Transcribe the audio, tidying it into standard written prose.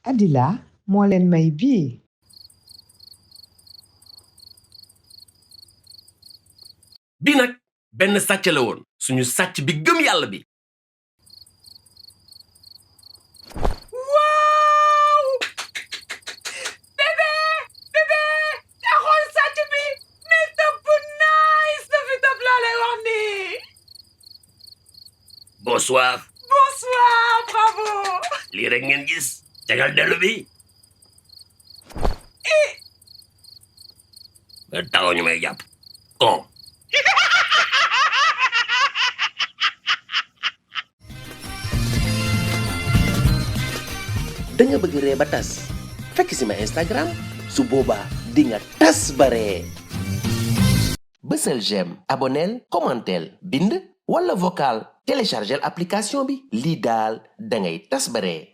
Adila moo leen may bii. bi nag benn sàcc la woon suñu sàcc bi gëm yàlla bi. waaw bébé yaa xool sàcc bi mais tëb nice dafi tëb laa lay wax nii. bonsoir. Bravo. lii rek ngeen gis tegal dellu bi. nga taxaw ñu may jàpp kon. da nga bëgg ree ba tas fekk si ma Instagram su boobaa di nga tas bare. bësal j'aime abonnel commentel bind wala vocal téléchargel application bi lii daal da ngay tas bare.